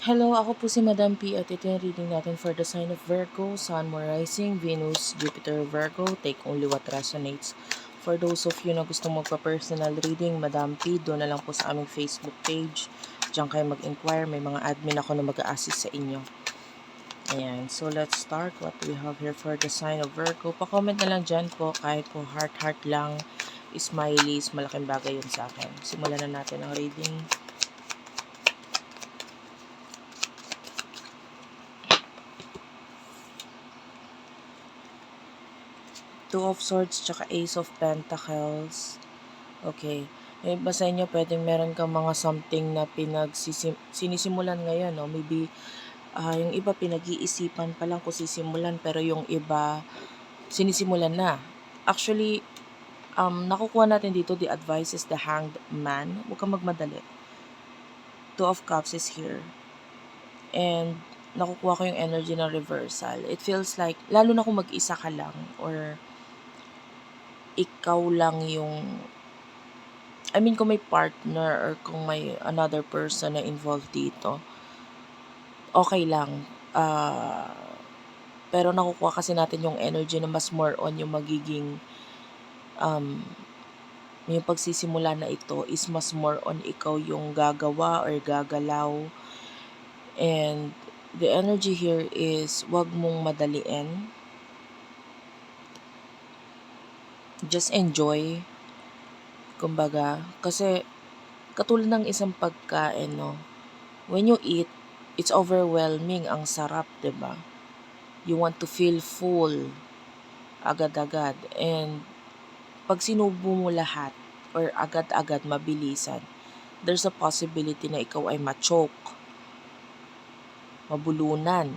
Hello, ako po si Madam P at ito yung reading natin for the sign of Virgo, Sun, Moon Rising, Venus, Jupiter, Virgo. Take only what resonates. For those of you na gusto magpa-personal reading, Madam P, doon na lang po sa aming Facebook page. Diyan kayo mag-inquire, may mga admin ako na mag-a-assist sa inyo. Ayan, so let's start what we have here for the sign of Virgo. Pa-comment na lang dyan po, kahit po heart lang, smileys, malaking bagay yun sa akin. Simulan na natin ang reading. Two of Swords, tsaka Ace of Pentacles. Okay. Yung iba sa inyo, pwedeng meron kang mga something na sinisimulan ngayon, no? Maybe, yung iba pinag-iisipan pa lang kung sisimulan, pero yung iba, sinisimulan na. Actually, nakukuha natin dito, the advice is the Hanged Man. Huwag kang magmadali. Two of Cups is here. And, nakukuha ko yung energy ng reversal. It feels like, lalo na kung mag-isa ka lang, or ikaw lang yung kung may partner or kung may another person na involved dito, okay lang. Pero nakukuha kasi natin yung energy na mas more on yung magiging, yung pagsisimula na ito is mas more on ikaw yung gagawa or gagalaw. And the energy here is wag mong madaliin. Just enjoy. Kumbaga, kasi katulad ng isang pagkain, no? When you eat, it's overwhelming, ang sarap, 'di ba? You want to feel full agad-agad. And pag sinubo mo lahat or agad-agad mabilisan, there's a possibility na ikaw ay ma-choke, mabulunan.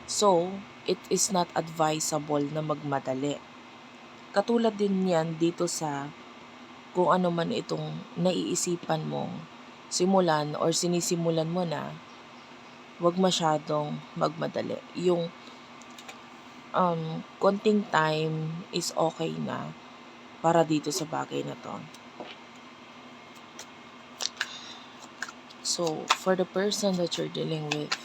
So, it is not advisable na magmadali. Katulad din yan dito sa kung ano man itong naiisipan mong simulan or sinisimulan mo na, wag masyadong magmadali. Yung konting time is okay na para dito sa bagay na to. So, for the person that you're dealing with,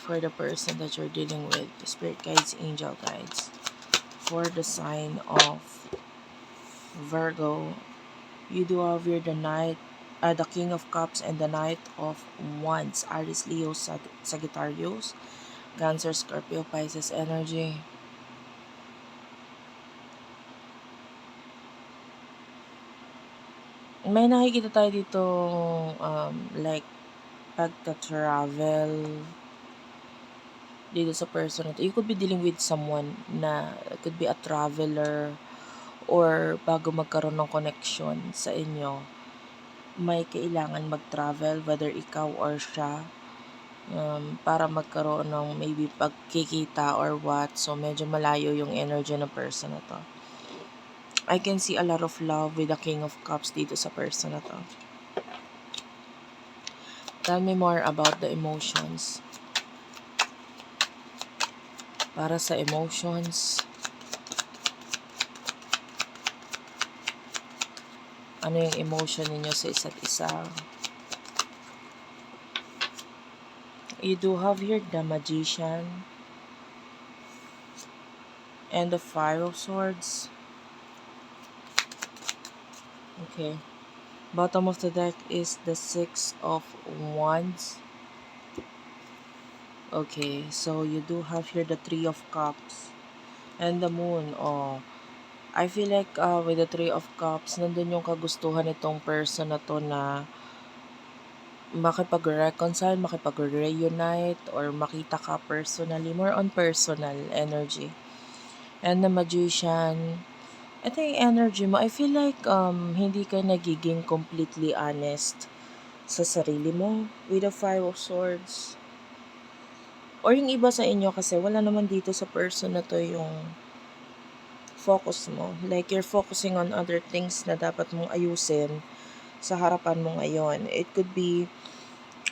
spirit guides, angel guides, for the sign of Virgo, you do have here the King of Cups and the Knight of Wands, Aries, Leo, Sagittarius, Cancer, Scorpio, Pisces energy. May nakikita tayo dito like pagka-travel dito sa person na to. You could be dealing with someone na could be a traveler or bago magkaroon ng connection sa inyo, may kailangan mag-travel, whether ikaw or siya, para magkaroon ng maybe pagkikita or what. So, medyo malayo yung energy ng person na to. I can see a lot of love with the King of Cups dito sa person na to. Tell me more about the emotions. Para sa emotions, ano yung emotion ninyo sa isa't isa? You do have here the Magician and the Five of Swords. Okay. Bottom of the deck is the Six of Wands. Okay, so you do have here the Three of Cups and the Moon. Oh, I feel like with the Three of Cups, nandun yung kagustuhan nitong person na to na makipag-reconcile, makipag-reunite, or makita ka personally, more on personal energy. And the Magician, ito yung energy mo. I feel like hindi ka nagiging completely honest sa sarili mo with the Five of Swords. Or yung iba sa inyo kasi wala naman dito sa person na to yung focus mo. Like you're focusing on other things na dapat mong ayusin sa harapan mo ngayon. It could be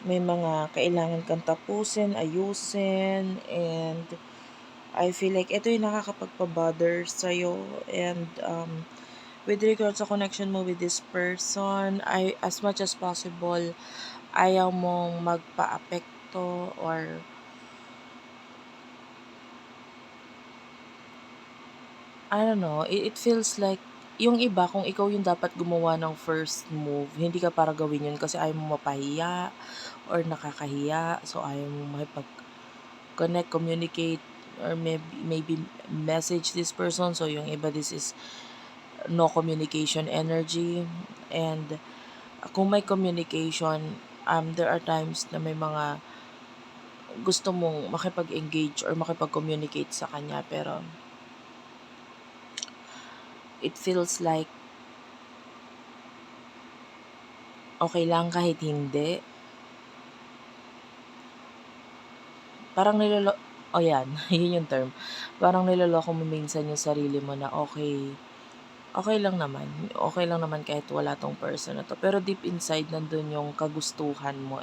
may mga kailangan kang tapusin, ayusin, and I feel like ito yung nakakapagpabother sa'yo. And with regards sa connection mo with this person, as much as possible, ayaw mong magpa-affect to, or I don't know, it feels like yung iba kung ikaw yung dapat gumawa ng first move, hindi ka para gawin yun kasi ayaw mo mapahiya or nakakahiya, so ayaw mo makipag-connect, communicate, or maybe message this person. So yung iba, this is no communication energy. And kung may communication, there are times na may mga gusto mong makipag-engage or makipag-communicate sa kanya, pero it feels like okay lang kahit hindi. Parang yan, yun yung term. Parang niloloko mo minsan yung sarili mo na okay lang naman. Okay lang naman kahit wala tong person na 'to. Pero deep inside nandun yung kagustuhan mo,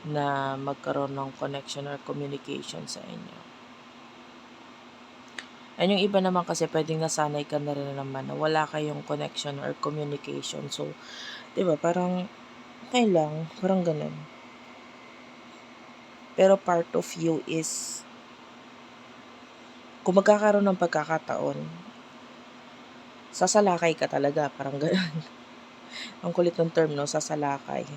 na magkaroon ng connection or communication sa inyo. And yung iba naman kasi puwedeng nasanay ka na rin naman na wala kayong connection or communication. So, 'di ba parang okey lang, parang gano'n. Pero part of you is kung magkakaroon ng pagkakataon, sasalakay ka talaga, parang gano'n. Ang kulit ng term 'no, sasalakay.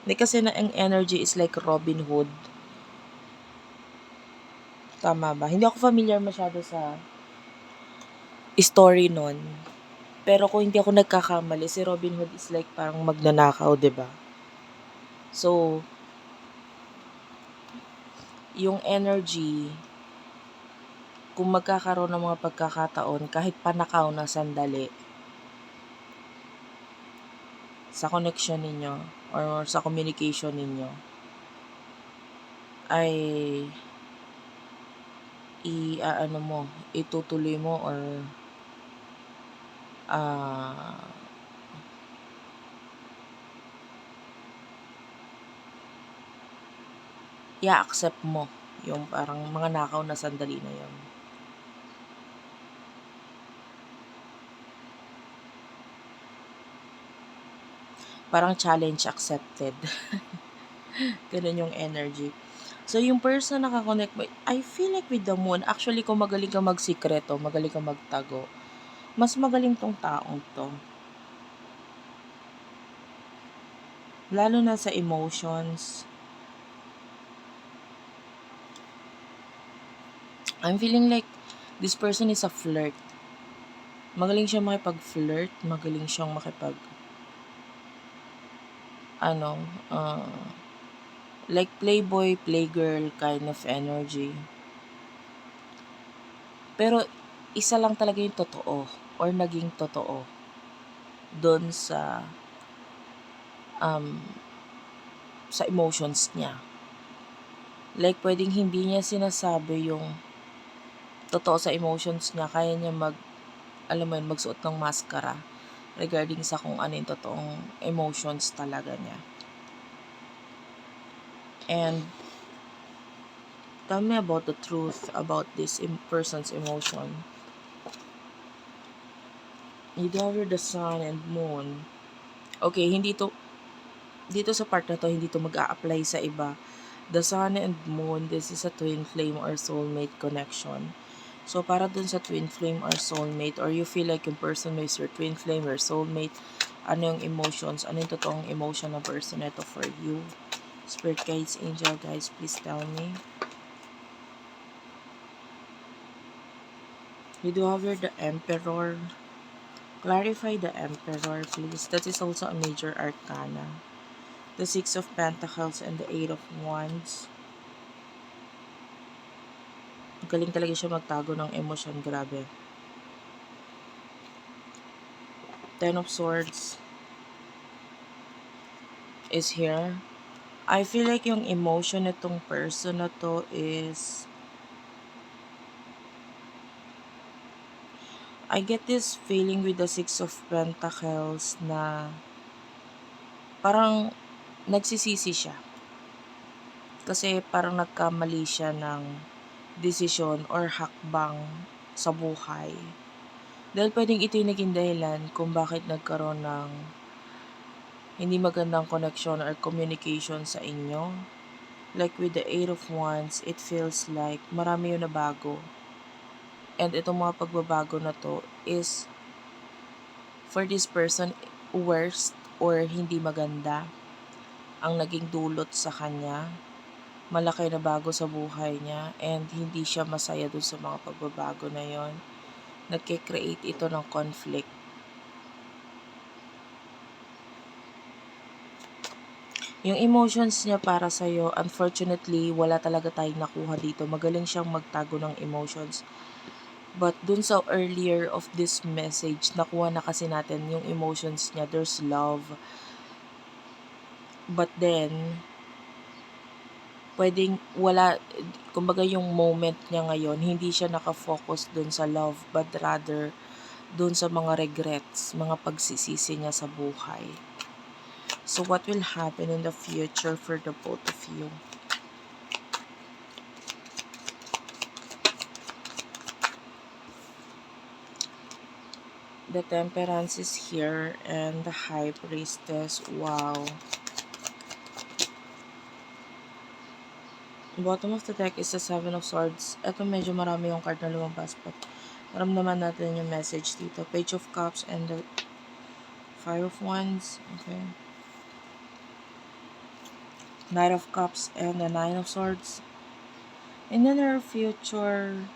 Hindi kasi na ang energy is like Robin Hood, tama ba? Hindi ako familiar masyado sa story nun. Pero kung hindi ako nagkakamali, si Robin Hood is like parang magnanakaw, 'di ba? So, yung energy, kung magkakaroon ng mga pagkakataon kahit panakaw na sandali sa connection ninyo or sa communication ninyo, ay i-aano mo, itutuloy mo, or ah i-a-accept mo yung parang mga nakaw na sandali na yun. Parang challenge accepted. Ganun yung energy. So, yung person na naka-connect mo, I feel like with the moon, actually kung magaling kang magsikreto, magaling kang magtago, mas magaling tong taong to. Lalo na sa emotions. I'm feeling like this person is a flirt. Magaling siyang makipag-flirt, magaling siyang ano, like playboy, playgirl kind of energy. Pero isa lang talaga yung totoo or naging totoo doon um, sa emotions niya. Like, pwedeng hindi niya sinasabi yung totoo sa emotions niya. Kaya niya alam mo yun, magsuot ng maskara regarding sa kung ano yung totoong emotions talaga niya. And tell me about the truth about this person's emotion. You discover the sun and moon. Okay, dito sa part na to, hindi to mag-a-apply sa iba. The sun and moon, this is a twin flame or soulmate connection. So, para dun sa twin flame or soulmate, or you feel like yung person is your twin flame or soulmate, ano yung emotions, ano yung totoong emotion ng person ito for you? Spirit guides, angel guides, please tell me. You do have the Emperor. Clarify the Emperor, please. That is also a major arcana. The Six of Pentacles and the Eight of Wands. Galing talaga siya magtago ng emosyon, grabe. Ten of Swords is here. I feel like yung emotion nitong person na to is, I get this feeling with the Six of Pentacles na parang nagsisisi siya. Kasi parang nagkamali siya ng desisyon or hakbang sa buhay. Dahil pwedeng ito yung naging dahilan kung bakit nagkaroon ng hindi magandang connection or communication sa inyo. Like with the Eight of Wands, it feels like marami yung nabago. And itong mga pagbabago na to is for this person worst or hindi maganda ang naging dulot sa kanya. Malaki na bago sa buhay niya and hindi siya masaya dun sa mga pagbabago na yon. Nagke-create ito ng conflict. Yung emotions niya para sa'yo, unfortunately, wala talaga tayong nakuha dito. Magaling siyang magtago ng emotions. But dun sa earlier of this message, nakuha na kasi natin yung emotions niya. There's love. But then, pwedeng wala, kumbaga yung moment niya ngayon, hindi siya nakafocus dun sa love, but rather dun sa mga regrets, mga pagsisisi niya sa buhay. So what will happen in the future for the both of you? The Temperance is here and the High Priestess. Wow. Bottom of the deck is the Seven of Swords. Ito medyo marami yung card na lumabas, but naramdaman natin yung message dito. Page of Cups and the Five of Wands. Okay. Knight of Cups and the Nine of Swords. In the near future,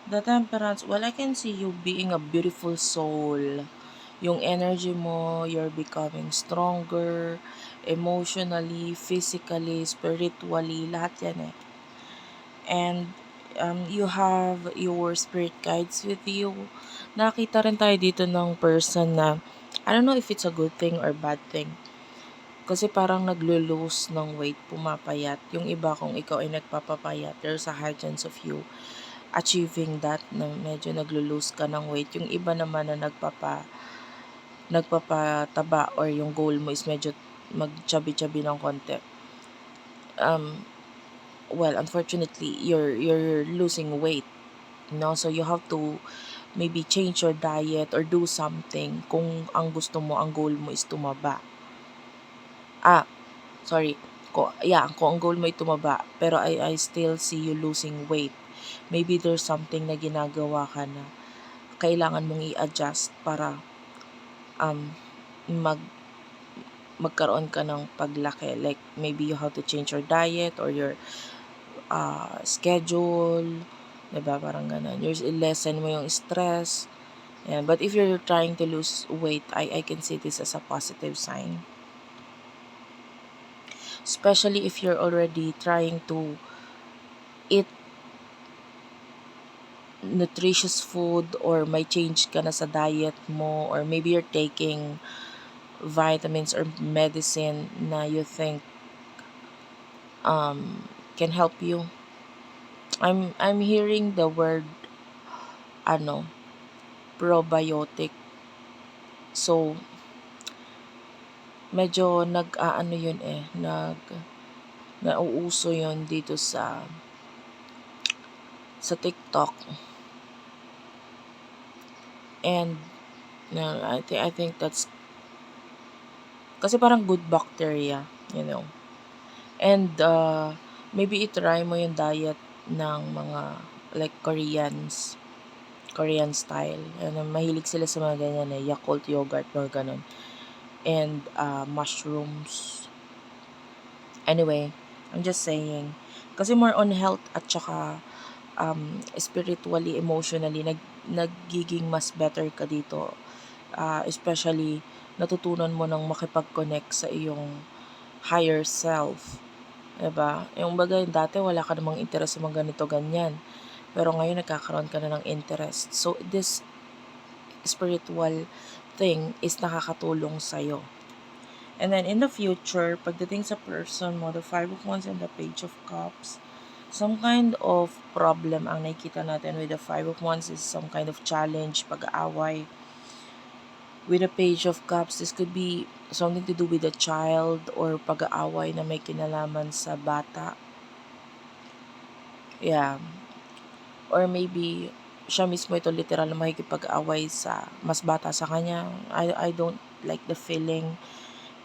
the Temperance, well, I can see you being a beautiful soul. Yung energy mo, you're becoming stronger, emotionally, physically, spiritually, lahat yan eh. And you have your spirit guides with you. Nakita rin tayo dito ng person na, I don't know if it's a good thing or bad thing. Kasi parang naglo-lose ng weight, pumapayat. Yung iba kung ikaw ay nagpapapayat, there's a high chance of you achieving that na medyo naglo-lose ka ng weight. Yung iba naman na nagpapataba or yung goal mo is medyo mag-chubby-chubby ng konti. Well, unfortunately, you're losing weight, no? So you have to maybe change your diet or do something kung ang gusto mo, ang goal mo is tumaba. Sorry. Kung ang goal mo ay tumaba, pero I still see you losing weight. Maybe there's something na ginagawa ka na kailangan mong i-adjust para um mag magkaroon ka ng paglaki. Like maybe you have to change your diet or your schedule, 'di ba? Parang ganun. Lessen mo yung stress. Yeah, but if you're trying to lose weight, I can see this as a positive sign. Especially if you're already trying to eat nutritious food or may change ka na sa diet mo or maybe you're taking vitamins or medicine na you think can help you. I'm hearing the word probiotic. So medyo yun nauuso yun dito sa TikTok. And I think that's kasi parang good bacteria, you know. And maybe i-try mo yung diet ng mga like Korean style. Mahilig sila sa mga ganyan Yakult yogurt, mga ganun. And mushrooms. Anyway, I'm just saying. Kasi more on health at saka spiritually, emotionally, nagiging mas better ka dito. Especially, natutunan mo ng makipag-connect sa iyong higher self. Diba? Yung bagay, dati wala ka namang interest sa mga ganito, ganyan. Pero ngayon, nagkakaroon ka na ng interest. So, this spiritual thing is nakakatulong sa'yo. And then, in the future, pagdating sa person mo, the Five of Wands and the Page of Cups, some kind of problem ang nakikita natin with the Five of Wands is some kind of challenge, pag-aaway. With the Page of Cups, this could be something to do with a child or pag-aaway na may kinalaman sa bata. Yeah. Or maybe siya mismo ito literal na makikipag-away sa mas bata sa kanya. I don't like the feeling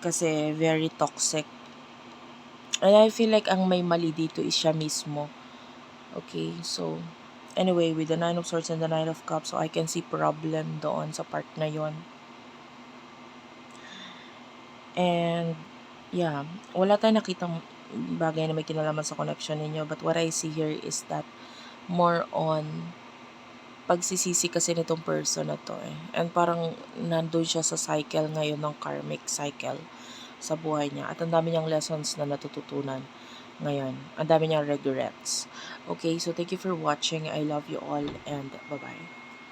kasi very toxic. And I feel like ang may mali dito is siya mismo. Okay, so anyway, with the Nine of Swords and the Nine of Cups, so I can see problem doon sa part na yon. And yeah, wala tayong nakitang bagay na may kinalaman sa connection ninyo. But what I see here is that more on pagsisisi kasi nitong person na to eh. And parang nandun siya sa cycle ngayon ng karmic cycle sa buhay niya. At ang dami niyang lessons na natututunan ngayon. Ang dami niyang regrets. Okay, so thank you for watching. I love you all and bye-bye.